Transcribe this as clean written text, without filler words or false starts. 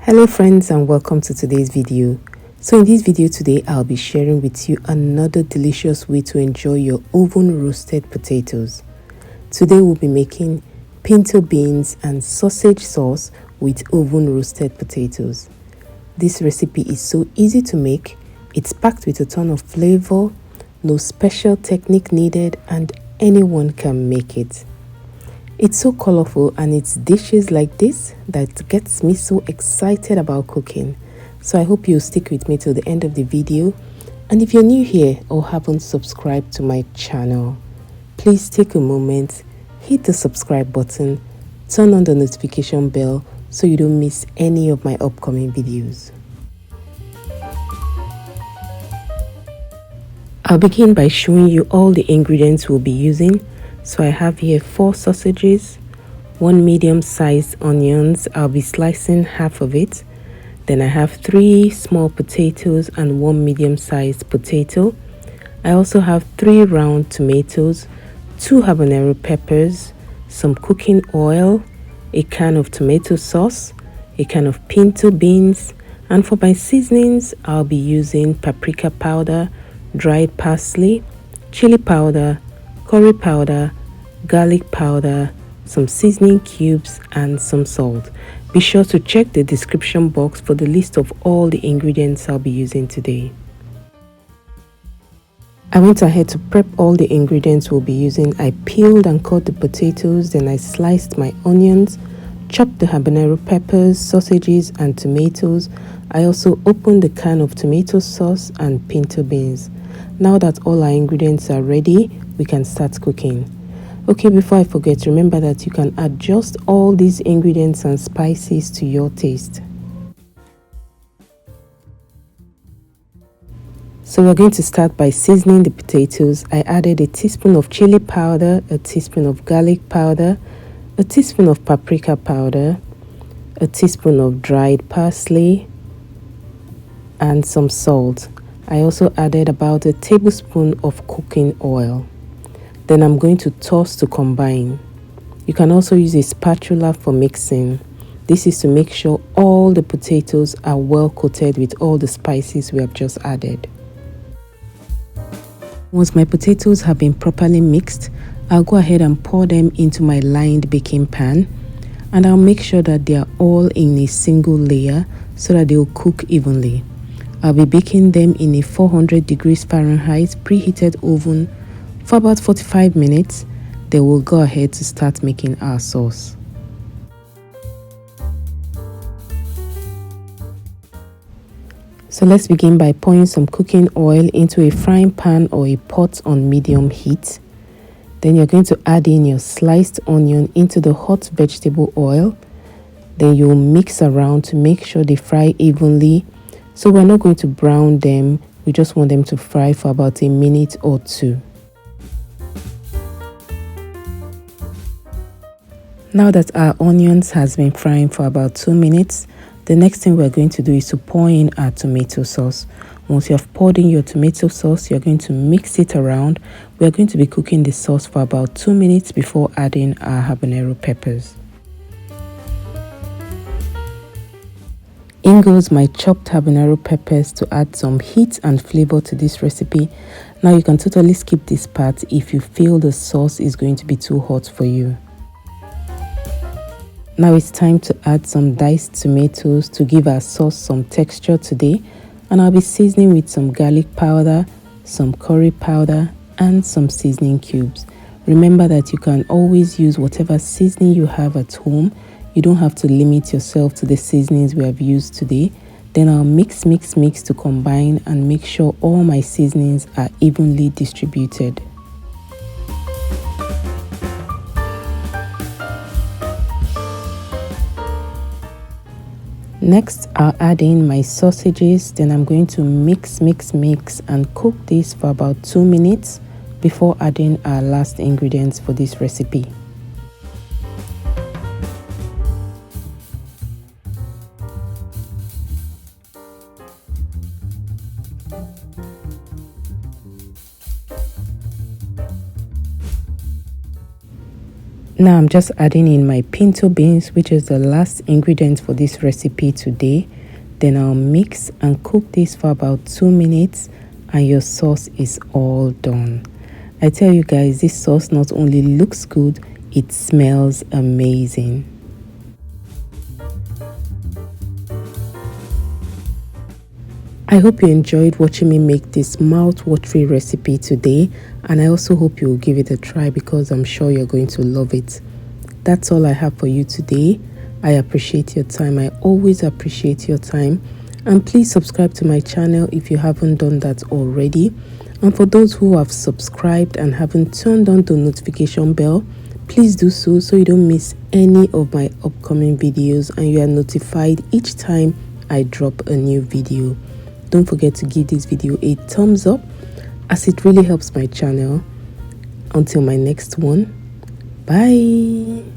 Hello friends, and welcome to today's video. So in this video today, I'll be sharing with you another delicious way to enjoy your oven roasted potatoes. Today we'll be making pinto beans and sausage sauce with oven roasted potatoes. This recipe is so easy to make, it's packed with a ton of flavor, no special technique needed, and anyone can make it. It's so colorful, and it's dishes like this that gets me so excited about cooking. So I hope you'll stick with me till the end of the video. And if you're new here or haven't subscribed to my channel, please take a moment, hit the subscribe button, turn on the notification bell so you don't miss any of my upcoming videos. I'll begin by showing you all the ingredients we'll be using. So I have here 4 sausages, 1 medium-sized onions. I'll be slicing half of it. Then I have 3 small potatoes and 1 medium-sized potato. I also have 3 round tomatoes, 2 habanero peppers, some cooking oil, a can of tomato sauce, a can of pinto beans, and for my seasonings, I'll be using paprika powder, dried parsley, chili powder, curry powder, garlic powder, some seasoning cubes, and some salt. Be sure to check the description box for the list of all the ingredients I'll be using today. I went ahead to prep all the ingredients we'll be using. I peeled and cut the potatoes, then I sliced my onions, chopped the habanero peppers, sausages, and tomatoes. I also opened the can of tomato sauce and pinto beans. Now that all our ingredients are ready, we can start cooking. Okay, before I forget, remember that you can adjust all these ingredients and spices to your taste. So we're going to start by seasoning the potatoes. I added a teaspoon of chili powder, a teaspoon of garlic powder, a teaspoon of paprika powder, a teaspoon of dried parsley, and some salt. I also added about a tablespoon of cooking oil. Then I'm going to toss to combine. You can also use a spatula for mixing. This is to make sure all the potatoes are well coated with all the spices we have just added. Once my potatoes have been properly mixed, I'll go ahead and pour them into my lined baking pan, and I'll make sure that they are all in a single layer so that they'll cook evenly. I'll be baking them in a 400 degrees Fahrenheit preheated oven for about 45 minutes. Then we'll go ahead to start making our sauce. So let's begin by pouring some cooking oil into a frying pan or a pot on medium heat. Then you're going to add in your sliced onion into the hot vegetable oil. Then you'll mix around to make sure they fry evenly. So we're not going to brown them, we just want them to fry for about a minute or 2. Now that our onions has been frying for about 2 minutes, the next thing we're going to do is to pour in our tomato sauce. Once you have poured in your tomato sauce, you're going to mix it around. We're going to be cooking the sauce for about 2 minutes before adding our habanero peppers. In goes my chopped habanero peppers to add some heat and flavor to this recipe. Now you can totally skip this part if you feel the sauce is going to be too hot for you. Now it's time to add some diced tomatoes to give our sauce some texture today, and I'll be seasoning with some garlic powder, some curry powder, and some seasoning cubes. Remember that you can always use whatever seasoning you have at home. You don't have to limit yourself to the seasonings we have used today. Then I'll mix to combine and make sure all my seasonings are evenly distributed. Next, I'll add in my sausages. Then I'm going to mix and cook this for about 2 minutes before adding our last ingredients for this recipe. Now I'm just adding in my pinto beans, which is the last ingredient for this recipe today. Then I'll mix and cook this for about 2 minutes and your sauce is all done. I tell you guys, this sauce not only looks good, it smells amazing. I hope you enjoyed watching me make this mouth-watering recipe today, and I also hope you will give it a try because I'm sure you're going to love it. That's all I have for you today. I appreciate your time. I always appreciate your time. And please subscribe to my channel if you haven't done that already. And for those who have subscribed and haven't turned on the notification bell, please do so you don't miss any of my upcoming videos and you are notified each time I drop a new video. Don't forget to give this video a thumbs up as it really helps my channel. Until my next one, bye.